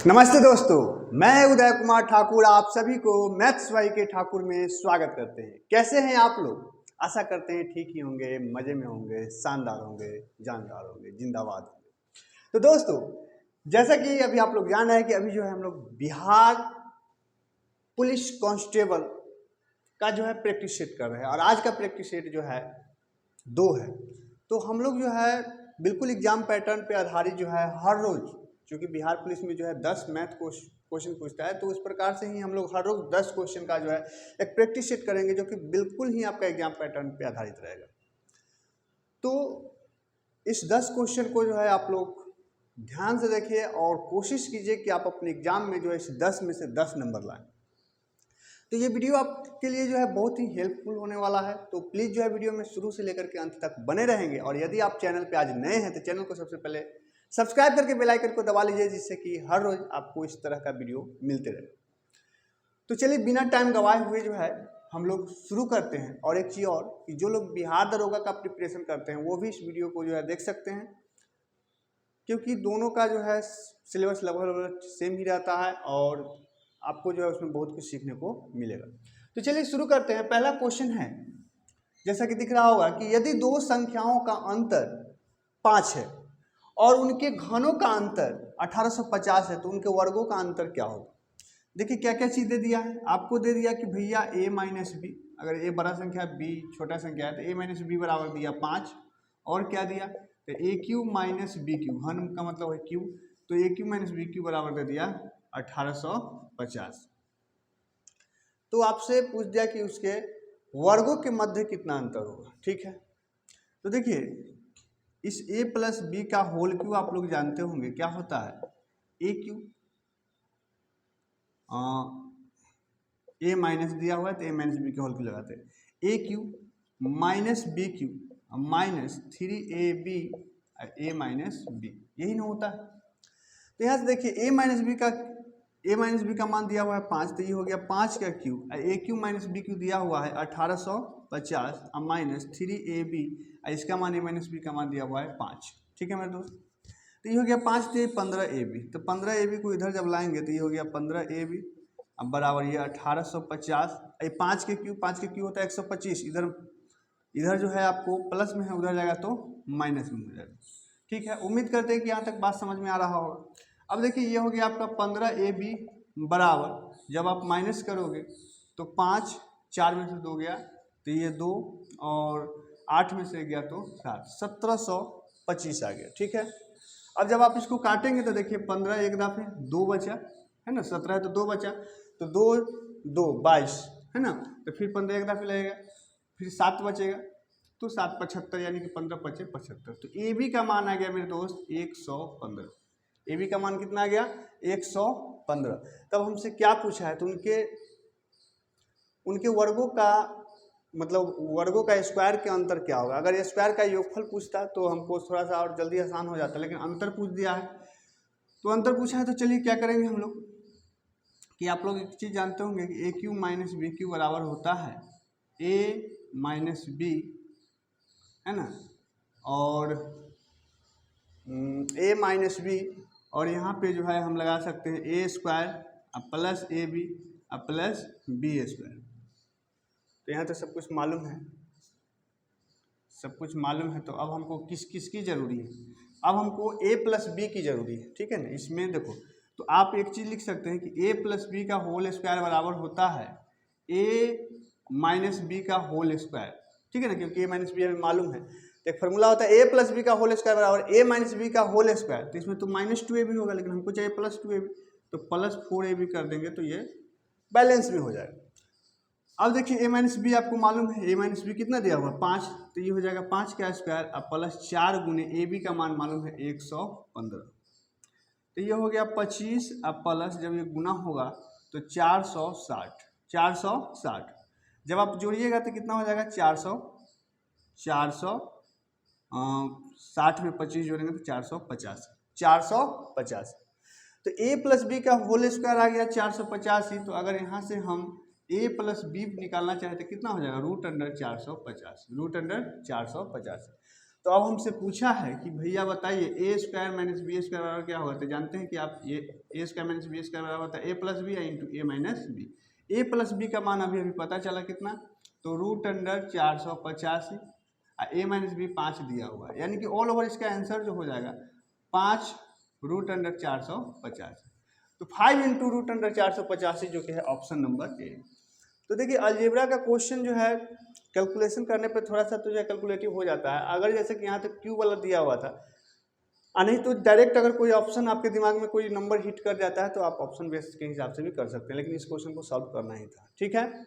नमस्ते दोस्तों, मैं उदय कुमार ठाकुर आप सभी को मैथ्स वाई के ठाकुर में स्वागत करते हैं। कैसे हैं आप लोग? आशा करते हैं ठीक ही होंगे, मजे में होंगे, शानदार होंगे, जानदार होंगे, जिंदाबाद होंगे। तो दोस्तों, जैसा कि अभी आप लोग जान रहे हैं कि अभी जो है हम लोग बिहार पुलिस कांस्टेबल का जो है प्रैक्टिस सेट कर रहे हैं और आज का प्रैक्टिस सेट जो है 2 है। तो हम लोग जो है बिल्कुल एग्जाम पैटर्न पे आधारित जो है हर रोज, क्योंकि बिहार पुलिस में जो है 10 मैथ क्वेश्चन पूछता है, तो उस प्रकार से ही हम लोग हर रोज 10 क्वेश्चन का जो है एक प्रैक्टिस सेट करेंगे जो कि बिल्कुल ही आपका एग्जाम पैटर्न पे आधारित रहेगा। तो इस 10 क्वेश्चन को जो है आप लोग ध्यान से देखिए और कोशिश कीजिए कि आप अपने एग्जाम में जो है इस 10 में से 10 नंबर लाएं। तो ये वीडियो आपके लिए जो है बहुत ही हेल्पफुल होने वाला है, तो प्लीज़ जो है वीडियो में शुरू से लेकर के अंत तक बने रहेंगे। और यदि आप चैनल पे आज नए हैं तो चैनल को सबसे पहले सब्सक्राइब करके बेल आइकन को दबा लीजिए, जिससे कि हर रोज आपको इस तरह का वीडियो मिलते रहे। तो चलिए बिना टाइम गवाए हुए जो है हम लोग शुरू करते हैं। और एक चीज़ और कि जो लोग बिहार दरोगा का प्रिपरेशन करते हैं वो भी इस वीडियो को जो है देख सकते हैं, क्योंकि दोनों का जो है सिलेबस लगभग सेम ही रहता है और आपको जो है उसमें बहुत कुछ सीखने को मिलेगा। तो चलिए शुरू करते हैं। पहला क्वेश्चन है, जैसा कि दिख रहा होगा कि यदि 2 संख्याओं का अंतर 5 है और उनके घनों का अंतर 1850 है तो उनके वर्गों का अंतर क्या होगा। देखिए क्या क्या चीज़ दे दिया है आपको। दे दिया कि भैया a माइनस बी, अगर a बड़ा संख्या है b छोटा संख्या है तो a माइनस बी बराबर दिया 5। और क्या दिया तो a cube minus B cube, घन का मतलब है क्यू, तो a cube minus B cube बराबर दे दिया 1850। तो आपसे पूछ दिया कि उसके वर्गों के मध्य कितना अंतर होगा। ठीक है, तो देखिए इस a प्लस बी का होल क्यू आप लोग जानते होंगे क्या होता है, ए क्यू। ए माइनस दिया हुआ है तो ए माइनस बी के होल क्यू लगाते हैं। A cube minus B cube minus 3ab A minus B, यही ना होता है। तो यहाँ से देखिए ए माइनस बी का मान दिया हुआ है 5, तो ये हो गया 5 का क्यू। ए क्यू माइनस बी क्यू दिया हुआ है 1850 माइनस 3ab, इसका मान ए माइनस बी का मान दिया हुआ है 5। ठीक है मेरे दोस्त, तो ये हो गया 5 तो 15ab, तो 15ab को इधर जब लाएंगे तो ये हो गया 15ab अब बराबर ये 1850। 5 के क्यू होता है 125, इधर जो है आपको प्लस में है उधर जाएगा तो माइनस में हो जाएगा। ठीक है, उम्मीद करते हैं कि यहाँ तक बात समझ में आ रहा होगा। अब देखिए ये हो गया आपका 15ab बराबर, जब आप माइनस करोगे तो 5 4 में से 2 गया तो ये 2 और 8 में से गया तो 7, 1725 आ गया। ठीक है, अब जब आप इसको काटेंगे तो देखिए 15 एक दफे 2 बचा है ना, 17 है तो 2 बचा, तो 2 2 22 है ना, तो फिर 15 एक दफे लगेगा, फिर 7 बचेगा तो 7 75, यानी कि 15 पचे 75। तो ए बी का मान आ गया मेरे दोस्त 115। ए बी का मान कितना आ गया 115। तब हमसे क्या पूछा है, तो उनके वर्गों का मतलब वर्गों का स्क्वायर के अंतर क्या होगा। अगर ये स्क्वायर का योगफल पूछता तो हमको थोड़ा सा और जल्दी आसान हो जाता, लेकिन अंतर पूछ दिया है। तो अंतर पूछा है तो चलिए क्या करेंगे हम लोग कि आप लोग एक चीज़ जानते होंगे कि ए क्यू माइनस बी क्यू बराबर होता है ए माइनस बी, है ना, और ए माइनस बी, और यहाँ पे जो है हम लगा सकते हैं ए स्क्वायर अब प्लस ए बी अब प्लस बी स्क्वायर। तो यहाँ तो सब कुछ मालूम है, सब कुछ मालूम है। तो अब हमको किस की ज़रूरी है, अब हमको a प्लस बी की ज़रूरी है। ठीक है ना, इसमें देखो तो आप एक चीज़ लिख सकते हैं कि a प्लस बी का होल स्क्वायर बराबर होता है a माइनस बी का होल स्क्वायर। ठीक है ना, क्योंकि a माइनस बी हमें मालूम है। तो एक फार्मूला होता है a प्लस बी का होल स्क्वायर बराबर a माइनस बी का होल स्क्वायर। तो इसमें तो माइनस 2ab होगा, लेकिन हमको चाहिए प्लस 2ab, तो प्लस 4ab कर देंगे तो ये बैलेंस भी हो जाएगा। अब देखिए ए माइनस बी आपको मालूम है, ए माइनस बी कितना दिया हुआ 5, तो ये हो जाएगा 5 का स्क्वायर अब प्लस 4 गुने ए बी का मान मालूम है 115, तो ये हो गया 25 अब प्लस जब ये गुना होगा तो 460 जब आप जोड़िएगा तो कितना हो जाएगा 460 में 25 जोड़ेंगे तो 450। तो a प्लस बी का होल स्क्वायर आ गया 450 ही। तो अगर यहाँ से हम a प्लस बी निकालना चाहे तो कितना हो जाएगा √450। तो अब हमसे पूछा है कि भैया बताइए ए स्क्वायर माइनस बी स्क्वायर बराबर क्या होगा। तो जानते हैं कि आप ये ए स्क्वायर माइनस बी स्क्वायर बराबर होता है ए प्लस बी इंटू ए माइनस बी। ए प्लस बी का मान अभी पता चला कितना, तो √485 ए माइनस बी 5 दिया हुआ है, यानी कि ऑल ओवर इसका आंसर जो हो जाएगा 5 √485। तो 5 इंटू √485 जो कि है ऑप्शन नंबर ए। तो देखिए अलजेब्रा का क्वेश्चन जो है कैलकुलेशन करने पे थोड़ा सा तो जो है कैलकुलेटिव हो जाता है। अगर जैसे कि यहाँ तक क्यू वाला दिया हुआ था, नहीं तो डायरेक्ट अगर कोई ऑप्शन आपके दिमाग में कोई नंबर हिट कर जाता है तो आप ऑप्शन बेस के हिसाब से भी कर सकते हैं, लेकिन इस क्वेश्चन को सॉल्व करना ही था। ठीक है,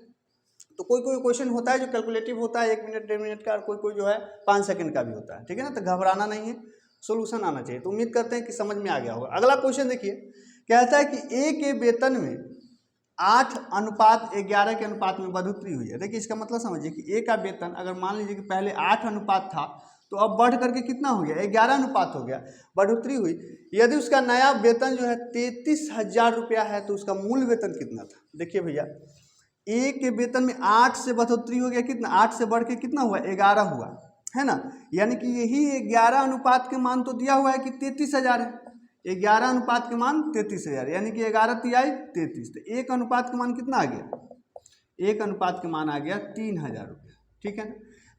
तो कोई कोई क्वेश्चन होता है जो कैलकुलेटिव होता है 1 मिनट 1.5 मिनट का, और कोई कोई जो है 5 सेकंड का भी होता है। ठीक है ना, तो घबराना नहीं है, सोल्यूशन आना चाहिए। तो उम्मीद करते हैं कि समझ में आ गया होगा। अगला क्वेश्चन देखिए, कहता है कि ए के वेतन में 8:11 के अनुपात में बढ़ोतरी हुई है। देखिए इसका मतलब समझिए कि ए का वेतन अगर मान लीजिए कि पहले 8 अनुपात था तो अब बढ़ करके कितना हो गया, 11 अनुपात हो गया, बढ़ोतरी हुई। यदि उसका नया वेतन जो है 33,000 रुपया है तो उसका मूल वेतन कितना था। देखिए भैया ए के वेतन में 8 से बढ़ोतरी हो गया, कितना 8 से बढ़ के कितना हुआ 11 हुआ है ना, यानी कि यही 11 अनुपात के मान तो दिया हुआ है कि 33,000 है। 11 अनुपात के मान 33,000, यानी कि 11 तिहाई 33, तो एक अनुपात का मान कितना आ गया, एक अनुपात के मान आ गया 3,000 रुपया। ठीक है ना,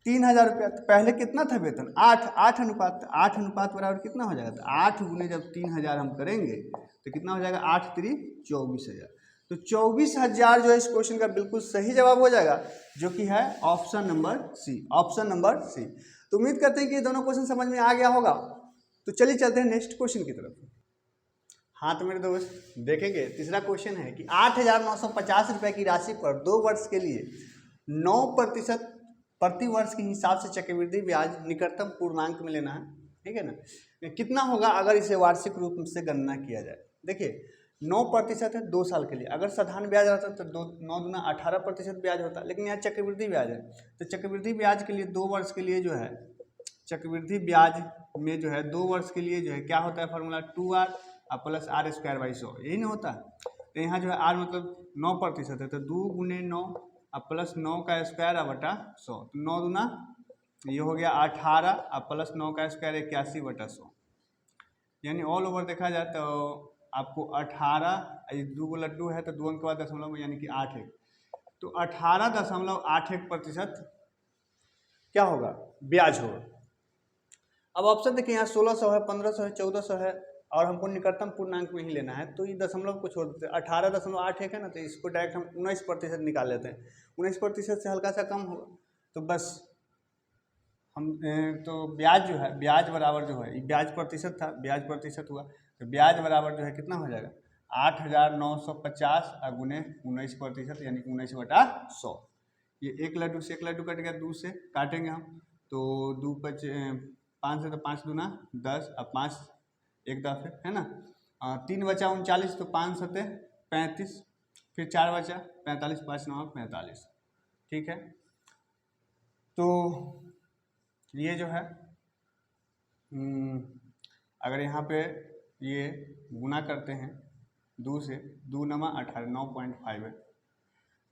3,000 रुपया। तो पहले कितना था वेतन 8 अनुपात, 8 अनुपात बराबर कितना हो जाएगा, तो 8 गुने जब 3,000 हम करेंगे तो कितना हो जाएगा 8 3 24,000। तो 24,000 जो है इस क्वेश्चन का बिल्कुल सही जवाब हो जाएगा, जो कि है option number C, option number C. तो उम्मीद करते हैं कि ये दोनों क्वेश्चन समझ में आ गया होगा। तो चलिए चलते हैं नेक्स्ट क्वेश्चन की तरफ। हाँ तो मेरे दोस्त देखेंगे तीसरा क्वेश्चन है कि 8,950 रुपये की राशि पर 2 वर्ष के लिए 9% प्रति वर्ष के हिसाब से चक्रवृद्धि ब्याज निकटतम पूर्णांक में लेना है। ठीक है ना, कितना होगा अगर इसे वार्षिक रूप से गणना किया जाए। देखिए 9% है 2 साल के लिए, अगर साधारण ब्याज रहता तो 9 दूना 18% ब्याज होता, लेकिन यहाँ चक्रवृद्धि ब्याज है। तो चक्रवृद्धि ब्याज के लिए 2 वर्ष के लिए जो है चक्रवृद्धि ब्याज में जो है 2 वर्ष के लिए जो है क्या होता है फॉर्मूला 2r प्लस r²/100, यही ना होता है। तो यहाँ जो है r मतलब 9% है, तो 2 गुने 9 प्लस 9 का स्क्वायर बटा 100, तो 9 दूना ये हो गया 18 प्लस 9 का स्क्वायर 81/100, यानी ऑल ओवर देखा जाए तो आपको 18 2 को लड्डू है तो 2 अंक के बाद दशमलव यानी कि 8 है, तो 18.81% क्या होगा ब्याज होगा। अब ऑप्शन देखिए यहाँ 1600 है, 1500 है, 1400 है, और हमको निकटतम पूर्णांक में ही लेना है, तो ये दशमलव को छोड़ देते हैं। 18.81 है ना, तो इसको डायरेक्ट हम 19% निकाल लेते हैं। 19% से हल्का सा कम होगा, तो बस हम तो ब्याज जो है ब्याज बराबर जो है ब्याज प्रतिशत था, ब्याज प्रतिशत हुआ, तो ब्याज बराबर जो है कितना हो जाएगा 8,950 गुने 19% यानी 19/100। ये 1 लड्डू से 1 लड्डू कट गया, 2 से काटेंगे हम तो 2 5 से तो 5 दूना 10, अब 5 1 10 है ना, 3 बचा 39, तो 5 सते 35, फिर 4 बचा 45, 5 9 45। ठीक है, तो ये जो है अगर यहाँ पे ये गुना करते हैं 2 से, 2 9 18 9.5 है,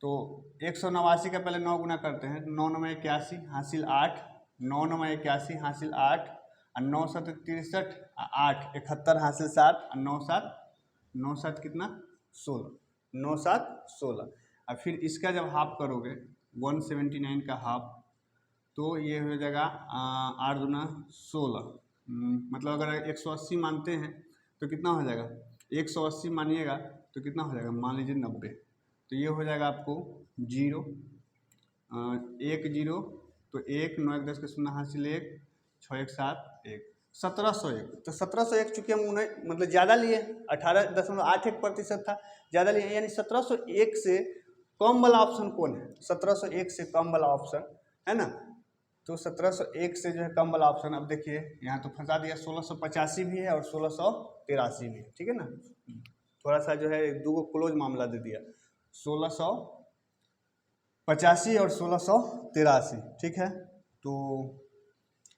तो 189 का पहले 9 गुना करते हैं, 9 9 81 हासिल 8, 9 9 81 हासिल 8, 9 7 63, 8 71 हासिल 7, 9 7 9 7 कितना 16, 9 7 16। और फिर इसका जब हाफ करोगे 179 का हाफ, तो ये हो जाएगा 8 दूना 16, मतलब अगर 180 मानते हैं तो कितना हो जाएगा 180 मानिएगा तो कितना हो जाएगा मान लीजिए 90, तो ये हो जाएगा आपको 0 1 0, तो 1 9 1 10 के 0 हासिल 1 6 1 7 1 1701। तो 1701 चूँकि हम उन्हें मतलब ज़्यादा लिए 18.81% था, ज़्यादा लिए, यानी 1701 से कम वाला ऑप्शन कौन है, 1701 से कम वाला ऑप्शन है ना, तो 1701 से जो है कम वाला ऑप्शन। अब देखिए यहाँ तो फंसा दिया, 1685 भी है और 1683 भी है। ठीक है ना, थोड़ा सा जो है 2 को क्लोज मामला दे दिया, 1685 और 1683। ठीक है, तो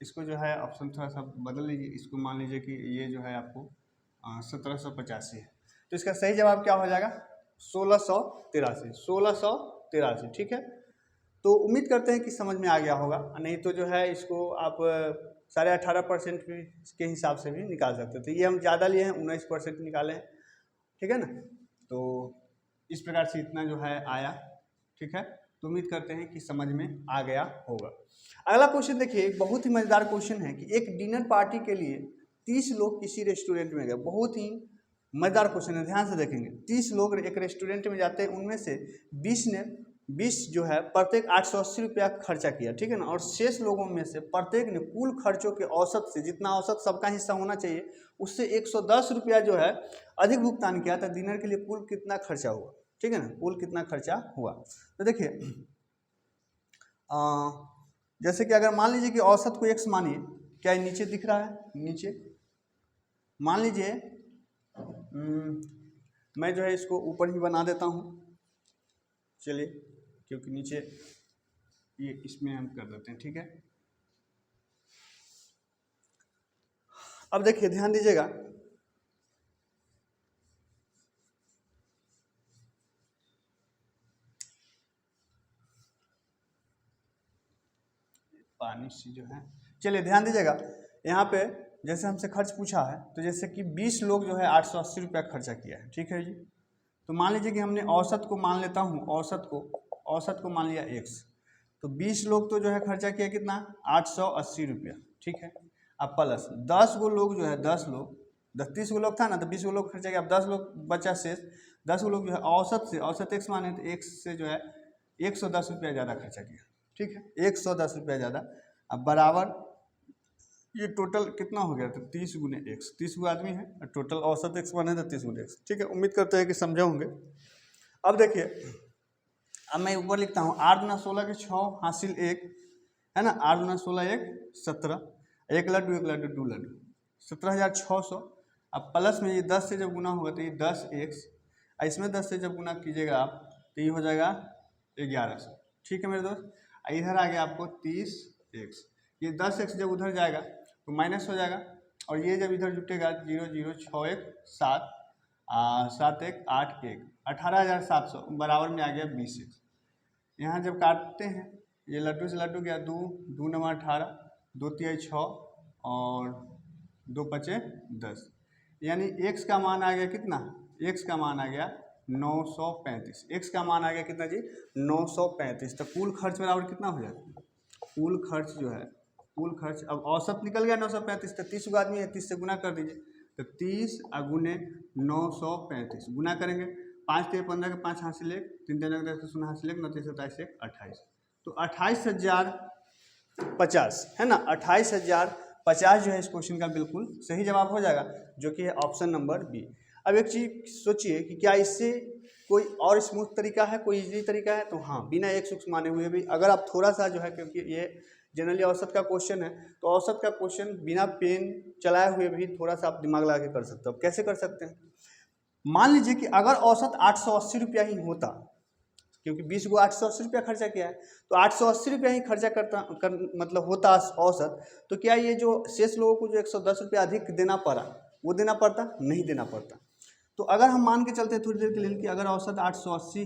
इसको जो है ऑप्शन थोड़ा सा बदल लीजिए, इसको मान लीजिए कि ये जो है आपको 1785 है, तो इसका सही जवाब क्या हो जाएगा 1683, 1683। ठीक है, तो उम्मीद करते हैं कि समझ में आ गया होगा, नहीं तो जो है इसको आप 18.5% के हिसाब से भी निकाल सकते हैं। तो ये हम ज़्यादा लिए हैं, 19% निकाले हैं, ठीक है ना। तो इस प्रकार से इतना जो है आया, ठीक है। तो उम्मीद करते हैं कि समझ में आ गया होगा। अगला क्वेश्चन देखिए, एक बहुत ही मज़ेदार क्वेश्चन है कि एक डिनर पार्टी के लिए 30 लोग किसी रेस्टोरेंट में गए। बहुत ही मज़ेदार क्वेश्चन है, ध्यान से देखेंगे। 30 लोग एक रेस्टोरेंट में जाते हैं, उनमें से 20 जो है प्रत्येक 880 रुपया खर्चा किया, ठीक है ना। और शेष लोगों में से प्रत्येक ने कुल खर्चों के औसत से, जितना औसत सबका हिस्सा होना चाहिए उससे 110 रुपया जो है अधिक भुगतान किया। तो डिनर के लिए कुल कितना खर्चा हुआ, ठीक है ना, कुल कितना खर्चा हुआ। तो देखिए जैसे कि अगर मान लीजिए कि औसत को x मानिए, क्या ये नीचे दिख रहा है, नीचे मान लीजिए मैं जो है इसको ऊपर ही बना देता हूँ, चलिए, क्योंकि नीचे ये इसमें हम कर देते हैं, ठीक है। अब देखिए ध्यान दीजिएगा, पानी से जो है, चलिए ध्यान दीजिएगा, यहाँ पे जैसे हमसे खर्च पूछा है, तो जैसे कि 20 लोग जो है 880 रुपया खर्चा किया है, ठीक है जी। तो मान लीजिए कि हमने औसत को मान लेता हूँ, औसत को मान लिया x। तो 20 लोग तो जो है खर्चा किया कितना, 880 रुपया, ठीक है। अब प्लस 10 गो लोग जो है, 10 लोग, 30 गो लोग था ना, तो 20 गो लोग खर्चा किया, अब 10 लोग बचा शेष, 10 गो लोग जो है औसत से, औसत x माने तो x से जो है 110 रुपया ज़्यादा खर्चा किया, ठीक है, 110 रुपया ज़्यादा। अब बराबर ये टोटल कितना हो गया, तो 30 गुने x, 30 गो आदमी है, टोटल औसत x बने तो 30 गुने x, ठीक है। उम्मीद करते हैं कि समझे होंगे। अब देखिए, अब मैं ऊपर लिखता हूँ 8 गुना 16 के 6 हासिल 1, है ना, 8 गुना 16 1 17, एक लड्डू 2 लड्डू 17,600। अब प्लस में ये 10 से जब गुना होगा तो ये 10x, इसमें 10 से जब गुना कीजिएगा आप तो ये हो जाएगा 1100, ठीक है मेरे दोस्त। इधर आ गया आपको 30x, ये 10x जब उधर जाएगा तो माइनस हो जाएगा, और ये जब इधर जुटेगा 0 0 6 1 7 7 1 8 1 18,700 बराबर में आ गया 20x। यहाँ जब काटते हैं, ये लड्डू से लड्डू गया 2 2 नंबर 18, 2 3 6 और 2 5 10, यानी x का मान आ गया कितना, x का मान आ गया 935, x का मान आ गया कितना जी, 935। तो कुल खर्च बराबर कितना हो जाएगा, कुल खर्च जो है, कुल खर्च, अब औसत निकल गया 935, तो 30 गो आदमी है, 30 से गुना कर दीजिए, तो 30 गुने 935 गुना करेंगे, 5 3 15 के 5 हासिल 1, 3 3 10 के 0 हासिल 1, 9 3 27 1 28, तो 28,050 है ना, 28,050 जो है इस क्वेश्चन का बिल्कुल सही जवाब हो जाएगा, जो कि है ऑप्शन नंबर बी। अब एक चीज सोचिए कि क्या इससे कोई और स्मूथ तरीका है, कोई इजी तरीका है, तो हाँ, बिना एक सूक्ष्म माने हुए भी अगर आप थोड़ा सा जो है, क्योंकि ये जनरली औसत का क्वेश्चन है, तो औसत का क्वेश्चन बिना पेन चलाए हुए भी थोड़ा सा आप दिमाग लगा के कर सकते हो। अब कैसे कर सकते हैं, मान लीजिए कि अगर औसत 880 रुपया ही होता, क्योंकि 20 को 880 रुपया खर्चा किया है, तो 880 रुपया ही खर्चा मतलब होता औसत, तो क्या ये जो शेष लोगों को जो 110 रुपया अधिक देना पड़ा, वो देना पड़ता, नहीं देना पड़ता। तो अगर हम मान के चलते हैं थोड़ी देर के लिए कि अगर औसत 880,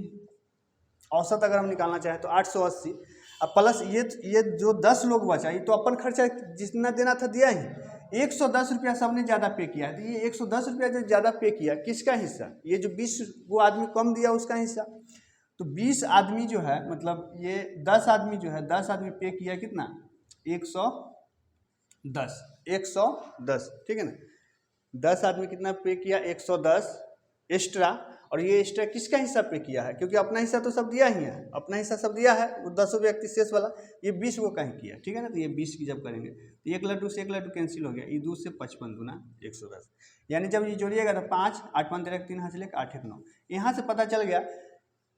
औसत अगर हम निकालना चाहें तो 880, अब प्लस ये जो 10 लोग बचा, ये तो अपन खर्चा जितना देना था दिया ही, 110 रुपया सबने ज़्यादा पे किया है। तो ये 110 रुपया जो ज़्यादा पे किया, किसका हिस्सा, ये जो 20 वो आदमी कम दिया उसका हिस्सा। तो 20 आदमी जो है, मतलब ये 10 आदमी जो है, 10 आदमी पे किया कितना, 110, ठीक है ना। 10 आदमी कितना पे किया, 110 एक्स्ट्रा, और ये एक्स्ट्रा किसका हिस्सा पे किया है, क्योंकि अपना हिस्सा तो सब दिया ही है, अपना हिस्सा सब दिया है, वो 10 व्यक्ति शेष वाला, ये 20 को कहीं किया, ठीक है ना। तो ये 20 की जब करेंगे तो एक लड्डू से एक लड्डू कैंसिल हो गया, ये 2 से 55 गुना 110, यानी जब ये जोड़िएगा तो 5 8 5 3 हासिल 1 8 1 9, यहाँ से पता चल गया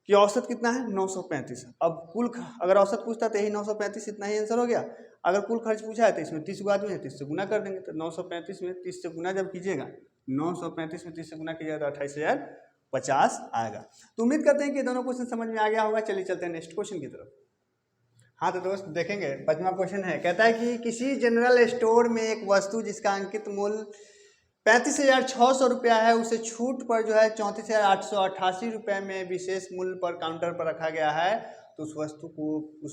कि औसत कितना है, 935। अब कुल अगर औसत पूछता तो यही 935, इतना ही आंसर हो गया। अगर कुल खर्च पूछा है तो इसमें 30 आदमी है, 30 से गुना कर देंगे, तो 935 में 30 से गुना जब कीजिएगा, 935 में 30 से गुना कीजिएगा तो 28,050 आएगा। तो उम्मीद करते हैं कि दोनों क्वेश्चन समझ में आ गया होगा। चलिए चलते हैं नेक्स्ट क्वेश्चन की तरफ। हाँ तो दोस्त देखेंगे, 5वां क्वेश्चन है, कहता है कि किसी जनरल स्टोर में एक वस्तु जिसका अंकित मूल्य 35,600 रुपया है, उसे छूट पर जो है 34,888 रुपये में विशेष मूल्य पर काउंटर पर रखा गया है, तो उस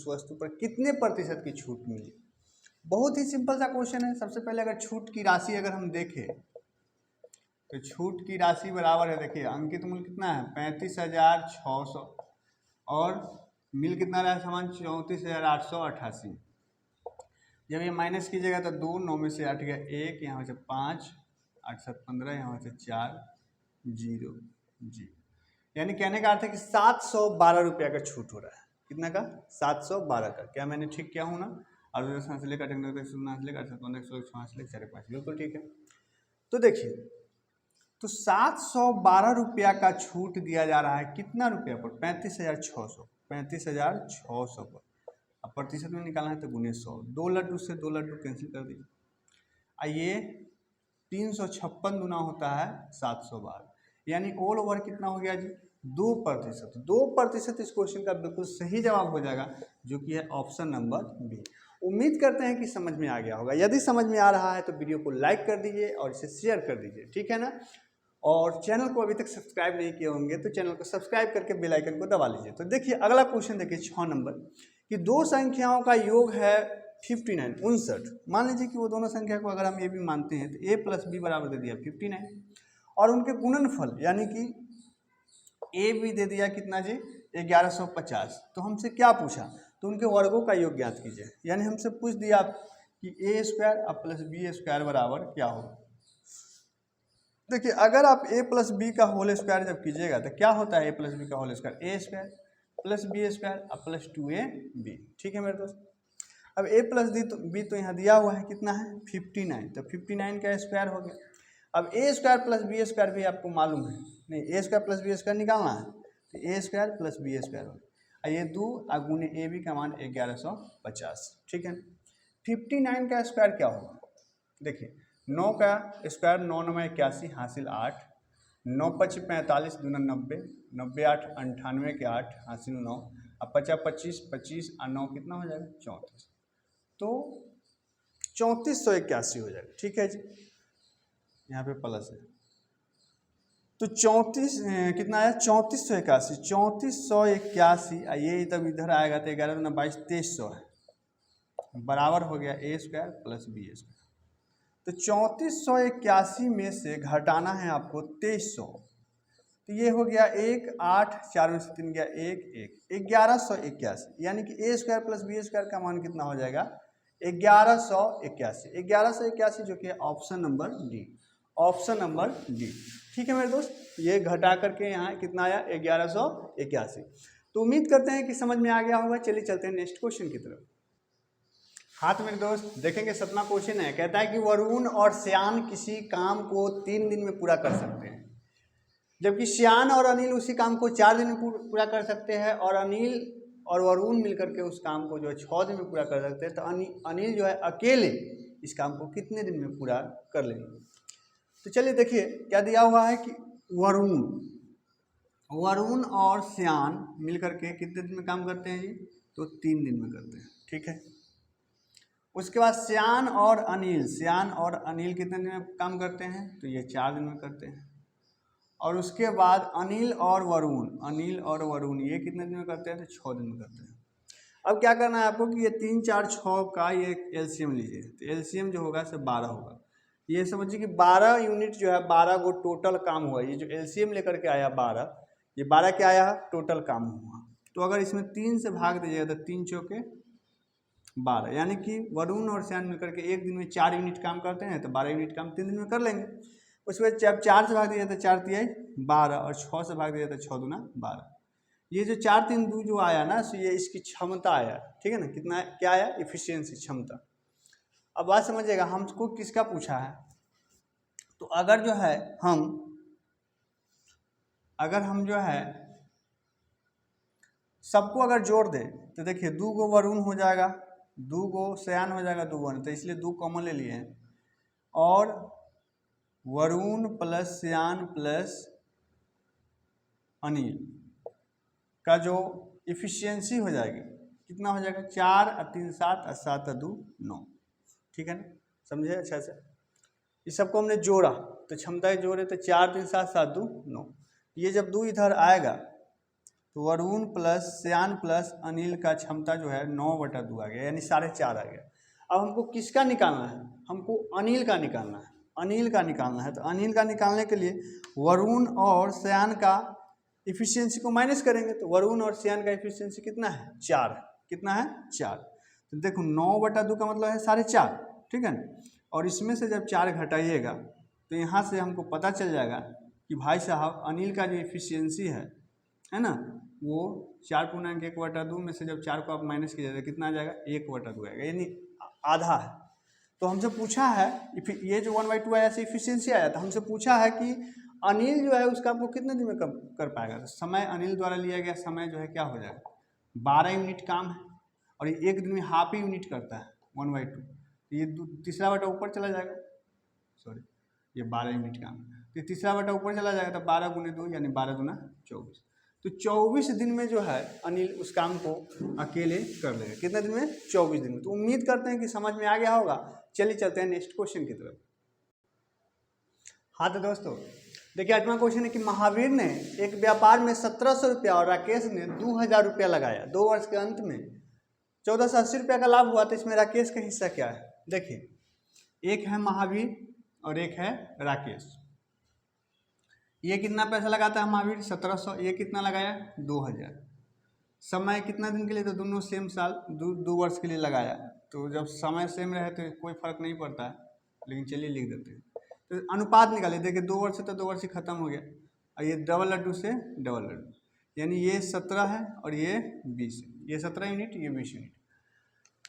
वस्तु पर कितने प्रतिशत की छूट मिली। बहुत ही सिंपल सा क्वेश्चन है। सबसे पहले अगर छूट की राशि अगर हम देखें तो छूट की राशि बराबर है, देखिए अंकित मूल्य कितना है 35,600 और मिल कितना रहा है समान 34,888। जब ये माइनस कीजिएगा तो 2, 9 में से 8 गया 1, यहाँ से 5, 8 7 15, यहाँ से 4 0 जी। यानी कहने का अर्थ है कि 712 रुपया का छूट हो रहा है। कितना का? 712 का। क्या मैंने ठीक किया हूँ ना? और से लेकर बिल्कुल ठीक है। तो देखिए, तो 712 रुपया का छूट दिया जा रहा है कितना रुपया पर? 35,600, 35,600 पर। अब प्रतिशत में निकालना है तो गुने 100, 2 लड्डू से 2 लड्डू कैंसिल कर दीजिए। आइए 356 गुना होता है 712, यानी ऑल ओवर कितना हो गया जी? 2%। 2% इस क्वेश्चन का बिल्कुल सही जवाब हो जाएगा, जो कि है ऑप्शन नंबर बी। उम्मीद करते हैं कि समझ में आ गया होगा। यदि समझ में आ रहा है तो वीडियो को लाइक कर दीजिए और इसे शेयर कर दीजिए, ठीक है ना? और चैनल को अभी तक सब्सक्राइब नहीं किए होंगे तो चैनल को सब्सक्राइब करके बेल आइकन को दबा लीजिए। तो देखिए अगला क्वेश्चन देखिए 6 नंबर कि दो संख्याओं का योग है 59, 59। मान लीजिए कि वो दोनों संख्या को अगर हम ये भी मानते हैं तो a प्लस बी बराबर दे दिया 59 और उनके गुणनफल यानी कि ए भी दे दिया कितना जी? 1150। तो हमसे क्या पूछा? तो उनके वर्गों का योग ज्ञात कीजिए। यानी हमसे पूछ दिया कि ए स्क्वायर अब प्लस बी स्क्वायर बराबर क्या होगा। देखिए अगर आप a प्लस बी का होल स्क्वायर जब कीजिएगा तो क्या होता है? a प्लस बी का होल स्क्वायर ए स्क्वायर प्लस बी स्क्वायर अब प्लस 2ab। ठीक है मेरे दोस्त। अब a प्लस बी तो यहाँ दिया हुआ है कितना है? 59। तो 59 का स्क्वायर हो गया। अब a square plus B square भी आपको मालूम है, नहीं a square plus B square निकालना है तो a square plus B square हो गया। ये 2 गुने ए बी का मान 1150। ठीक है। 59 का स्क्वायर क्या होगा? देखिए 9 का स्क्वायर 9 9 81 हासिल 8, 9 5 45 दूना 90, 90 8 98 के 8 हासिल 9, अब 50 25 25 और 9 कितना हो जाएगा? 34। तो 3481 हो जाएगा। ठीक है जी, यहाँ पे प्लस है तो 34 कितना आया? 3481। 3481 ये तब इधर आएगा तो 11 दूना 22 2300 है, बराबर हो गया a square plus B square. तो 3481 में से घटाना है आपको 2300, तो ये हो गया 1 8 4 में से 3 गया 1 1 1181। यानी कि a square plus B square का मान कितना हो जाएगा? 1181। 1181 जो कि option number D, option number D. ठीक है मेरे दोस्त, ये घटा करके यहाँ कितना आया? 1181। तो उम्मीद करते हैं कि समझ में आ गया होगा। चलिए चलते हैं नेक्स्ट क्वेश्चन की तरफ। हाँ तो मेरे दोस्त देखेंगे 7वां क्वेश्चन है। कहता है कि वरुण और श्यान किसी काम को 3 दिन में पूरा कर सकते हैं, जबकि श्यान और अनिल उसी काम को 4 दिन में पूरा कर सकते हैं और अनिल और वरुण मिलकर के उस काम को जो है 6 दिन में पूरा कर सकते हैं। तो अनिल जो है अकेले इस काम को कितने दिन में पूरा कर लेंगे? तो चलिए देखिए क्या दिया हुआ है कि वरुण और श्यान मिलकर के कितने दिन में काम करते हैं जी? तो 3 दिन में करते हैं। ठीक है। उसके बाद श्यान और अनिल कितने दिन में काम करते हैं? तो ये 4 दिन में करते हैं। और उसके बाद अनिल और वरुण ये कितने दिन में करते हैं? तो 6 दिन में करते हैं। अब क्या करना है आपको कि ये 3 4 6 का ये एलसीएम लीजिए। तो एलसीएम जो होगा 12 होगा। ये समझिए कि 12 यूनिट जो है 12 को टोटल काम हुआ। ये जो एलसीएम लेकर के आया 12, ये 12 क्या आया? टोटल काम हुआ। तो अगर इसमें 3 से भाग दीजिएगा तो 3 चौके 12, यानी कि वरुण और श्यान मिलकर के एक दिन में 4 यूनिट काम करते हैं तो 12 यूनिट काम 3 दिन में कर लेंगे। उसके बाद जब 4 से भाग दिया तो 4 तिहाई 12 और 6 से भाग दिया तो 6 दूना 12। ये जो 4 3 2 जो आया ना, सो ये इसकी क्षमता आया। ठीक है ना, कितना क्या आया? इफिशियंसी, क्षमता। अब बात समझिएगा, हमको किसका पूछा है? तो अगर जो है हम जो है सबको अगर जोड़ दे तो देखिए 2 गो वरुण हो जाएगा, 2 गो श्यान हो जाएगा, 2 वरुण, तो इसलिए 2 कॉमन ले लिए हैं और वरुण प्लस श्यान प्लस अनिल का जो इफिशियंसी हो जाएगी कितना हो जाएगा? 4 और 3 7 और 7 और 2 9। ठीक है ना, समझे अच्छा से? इस सबको हमने जोड़ा तो क्षमता जोड़े तो 4 3 7 7 2 9। ये जब 2 इधर आएगा तो वरुण प्लस श्यान प्लस अनिल का क्षमता जो है 9/2 आ गया, यानी 4.5 आ गया। अब हमको किसका निकालना है, हमको अनिल का निकालना है, अनिल का निकालना है। तो अनिल का निकालने के लिए वरुण और श्यान का इफिशियंसी को माइनस करेंगे। तो वरुण और श्यान का इफिशियंसी कितना है, 4। कितना है, 4। तो देखो 9/2 का मतलब है 4.5, ठीक है ना। और इसमें से जब 4 घटाइएगा तो यहाँ से हमको पता चल जाएगा कि भाई साहब अनिल का जो इफिशियंसी है ना, वो 4.1/2 में से जब 4 को आप माइनस कीजिएगा तो कितना आ जाएगा, 1/2 आएगा, यानी आधा है। तो हमसे पूछा है, ये जो 1/2 आया से इफिशियंसी आया, तो हमसे पूछा है कि अनिल जो है उसका आपको कितने दिन में कम कर पाएगा। तो समय अनिल द्वारा लिया गया समय जो है क्या हो जाएगा, 12 यूनिट काम है, और ये एक दिन में हाफ ही यूनिट करता है 1/2। तो ये तीसरा बटा ऊपर चला जाएगा, सॉरी ये 12 यूनिट काम है, तो तीसरा बटा ऊपर चला जाएगा। तो 12 × 2 यानी 12 × 24। तो 24 दिन में जो है अनिल उस काम को अकेले कर लेगा। कितने दिन में, 24 दिन में। तो उम्मीद करते हैं कि समझ में आ गया होगा। चलिए चलते हैं नेक्स्ट क्वेश्चन की तरफ। हाँ तो दोस्तों देखिए 8वां क्वेश्चन है कि महावीर ने एक व्यापार में 1700 रुपया और राकेश ने 2000 रुपया लगाया। 2 वर्ष के अंत में 1480 रुपया का लाभ हुआ। तो इसमें राकेश का हिस्सा क्या है। देखिए एक है महावीर और एक है राकेश। ये कितना पैसा लगाता है महावीर, 1700। ये कितना लगाया, 2000। समय कितना दिन के लिए, तो दोनों सेम साल 2 वर्ष के लिए लगाया। तो जब समय सेम रहे तो कोई फर्क नहीं पड़ता है, लेकिन चलिए लिख देते हैं। तो अनुपात निकालिए। देखिए 2 वर्ष से तो 2 वर्ष ही खत्म हो गया, और ये डबल लड्डू से डबल लड्डू, यानी ये 17 है और ये 20 है। ये 17 यूनिट, ये 20 यूनिट।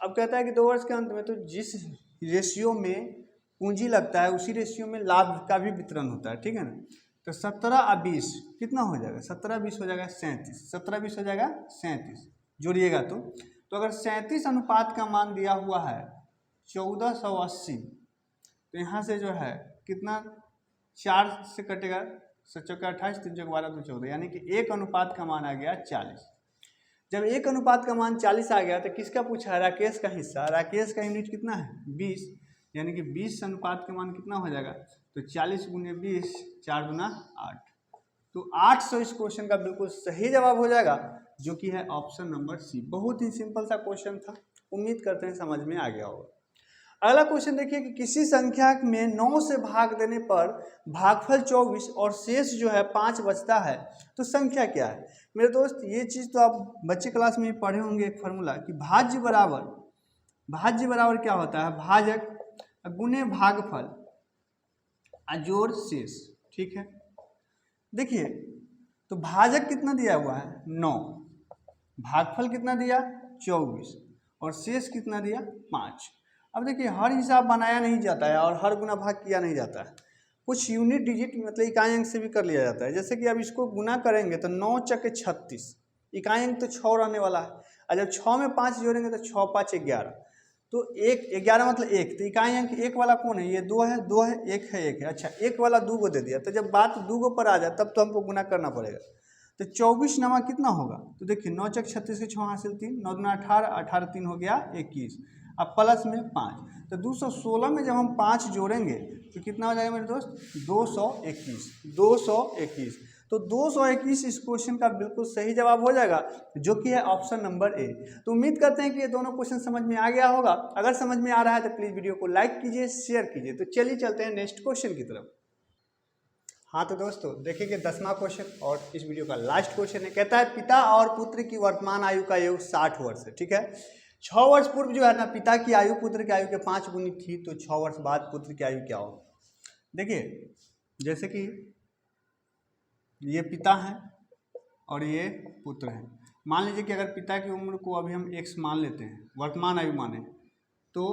अब कहता है कि 2 वर्ष के अंत में तो जिस रेशियो में पूंजी लगता है उसी रेशियो में लाभ का भी वितरण होता है, ठीक है ना। तो 17 और 20 कितना हो जाएगा, 17 20 हो जाएगा 37। 17 20 हो जाएगा 37, जोड़िएगा तो अगर 37 अनुपात का मान दिया हुआ है 1480, तो यहाँ से जो है कितना, 4 से कटेगा, 7 × 28, 3 × 12, 2 14, यानी कि 1 अनुपात का मान आ गया 40। जब 1 अनुपात का मान 40 आ गया तो किसका पूछा है, राकेश का हिस्सा। राकेश का यूनिट कितना है, 20, यानी कि 20 अनुपात का मान कितना हो जाएगा, तो 40 × 20, 4 × 8। तो 800 इस क्वेश्चन का बिल्कुल सही जवाब हो जाएगा, जो कि है ऑप्शन नंबर सी। बहुत ही सिंपल सा क्वेश्चन था, उम्मीद करते हैं समझ में आ गया होगा। अगला क्वेश्चन देखिए कि किसी संख्या में 9 से भाग देने पर भागफल 24 और शेष जो है 5 बचता है, तो संख्या क्या है। मेरे दोस्त ये चीज़ तो आप बच्चे क्लास में पढ़े होंगे, एक फार्मूला कि भाज्य बराबर क्या होता है, भाजक गुने भागफल जोड़ शेष, ठीक है। देखिए तो भाजक कितना दिया हुआ है, 9, भागफल कितना दिया 24, और शेष कितना दिया 5। अब देखिए हर हिसाब बनाया नहीं जाता है और हर गुना भाग किया नहीं जाता है, कुछ यूनिट डिजिट मतलब इकाई अंक से भी कर लिया जाता है। जैसे कि अब इसको गुना करेंगे तो 9 × 36, इकाई अंक तो 6 रहने वाला है, और जब 6 में 5 जोड़ेंगे तो 6 × 5 = 11, तो 11 मतलब 1, तो इकाई अंक 1 वाला कौन है, ये 2 है, 2 है, 1 है, 1 है। अच्छा 1 वाला 2 को दे दिया, तो जब बात 2 को पर आ जाए तब तो हमको गुना करना पड़ेगा। तो 24 नमा कितना होगा, तो देखिए 9 × 36 के 6 हासिल 3, 9 × 18, 18 3 हो गया 21, अब प्लस में 5, तो 216 में जब हम 5 जोड़ेंगे तो कितना हो जाएगा मेरे दोस्त, 221, 221। तो 221 इस क्वेश्चन का बिल्कुल सही जवाब हो जाएगा, जो कि है ऑप्शन नंबर ए। तो उम्मीद करते हैं कि ये दोनों क्वेश्चन समझ में आ गया होगा। अगर समझ में आ रहा है तो प्लीज़ वीडियो को लाइक कीजिए, शेयर कीजिए। तो चलिए चलते हैं नेक्स्ट क्वेश्चन की तरफ। हाँ तो दोस्तों देखिए कि 10वां क्वेश्चन और इस वीडियो का लास्ट क्वेश्चन है। कहता है पिता और पुत्र की वर्तमान आयु का योग 60 वर्ष है, ठीक है। 6 वर्ष पूर्व जो है ना पिता की आयु पुत्र की आयु के 5 गुनी थी, तो 6 वर्ष बाद पुत्र की आयु क्या होगी। देखिए जैसे कि ये पिता है और ये पुत्र है। मान लीजिए कि अगर पिता की उम्र को अभी हम x मान लेते हैं, वर्तमान आयु माने, तो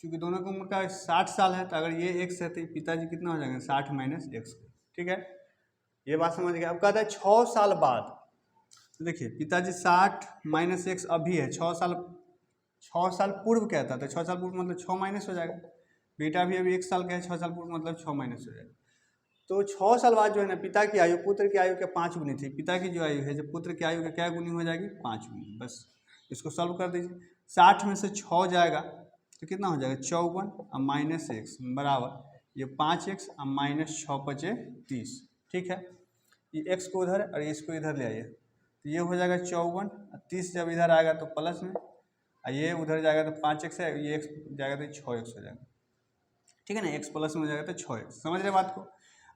चूँकि दोनों की उम्र का 60 साल है, तो अगर ये x है तो पिताजी कितना हो जाएगा, 60 - x, ठीक है। ये बात समझ गए। अब कहता है 6 साल बाद, तो देखिए पिताजी 60 - x अभी है, 6 साल पूर्व कहता है, तो 6 साल पूर्व मतलब 6 माइनस हो जाएगा। बेटा भी अभी 1 साल का है, 6 साल पूर्व मतलब 6 माइनस हो जाएगा। तो 6 साल बाद जो है ना पिता की आयु पुत्र की आयु के 5 गुनी थी। पिता की जो आयु है जब पुत्र की आयु के क्या गुनी हो जाएगी, 5 गुनी। बस इसको सॉल्व कर दीजिए। 60 में से 6 जाएगा तो कितना हो जाएगा, 54 और -x बराबर ये 5x और -6 × 5 = 30, ठीक है। ये x को उधर और इसको इधर ले आइए, तो ये हो जाएगा 54, और 30 जब इधर आएगा तो प्लस में, ये उधर जाएगा तो 5x है, ये x जाएगा तो 6x हो जाएगा, ठीक है ना, x प्लस में हो जाएगा तो 6x। समझ रहे बात को।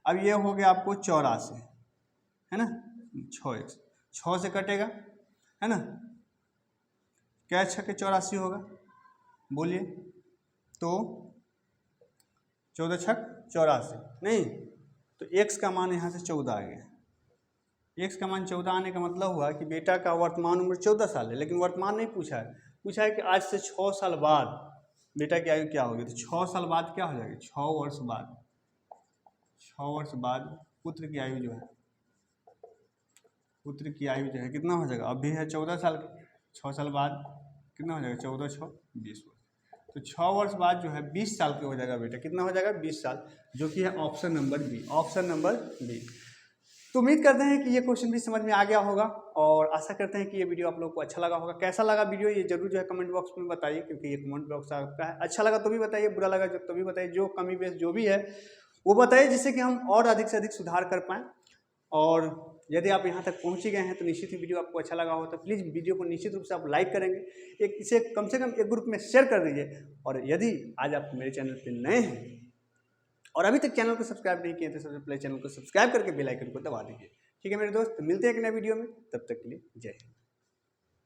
अब ये हो गया आपको 84, है ना, 6x, 6 से कटेगा, है ना, क्या 6 के 84 होगा, बोलिए तो 14 छक 84, नहीं तो x का मान यहाँ से 14 आ गया। x का मान 14 आने का मतलब हुआ कि बेटा का वर्तमान उम्र 14 साल है, लेकिन वर्तमान नहीं पूछा है, पूछा है कि आज से 6 साल बाद बेटा की आयु क्या होगी। तो 6 साल बाद क्या हो जाएगी, 6 वर्ष बाद, 6 वर्ष बाद पुत्र की आयु जो है, पुत्र की आयु जो है कितना हो जाएगा, अभी है 14 साल, 6 साल बाद कितना हो जाएगा, 14 6 20 वर्ष। तो 6 वर्ष बाद जो है 20 साल के हो जाएगा बेटा, कितना हो जाएगा 20 साल, जो कि है option number B, option number B. तो उम्मीद करते हैं कि ये क्वेश्चन भी समझ में आ गया होगा, और आशा करते हैं कि ये वीडियो आप लोगों को अच्छा लगा होगा। कैसा लगा वीडियो ये जरूर जो है कमेंट बॉक्स में बताइए, क्योंकि ये कमेंट बॉक्स आपका है। अच्छा लगा तो भी बताइए, बुरा लगा तो भी बताइए, जो कमी बेस जो भी है वो बताइए, जिससे कि हम और अधिक से अधिक सुधार कर पाएँ। और यदि आप यहाँ तक पहुँच ही गए हैं तो निश्चित ही वीडियो आपको अच्छा लगा हो तो प्लीज़ वीडियो को निश्चित रूप से आप लाइक करेंगे, एक इसे कम से कम एक ग्रुप में शेयर कर दीजिए। और यदि आज आप मेरे चैनल पर नए हैं और अभी तक चैनल को सब्सक्राइब नहीं किए तो सबसे पहले चैनल को सब्सक्राइब करके बेल आइकन को दबा दीजिए। ठीक है मेरे दोस्त, मिलते हैं एक नए वीडियो में, तब तक के लिए जय हिंद।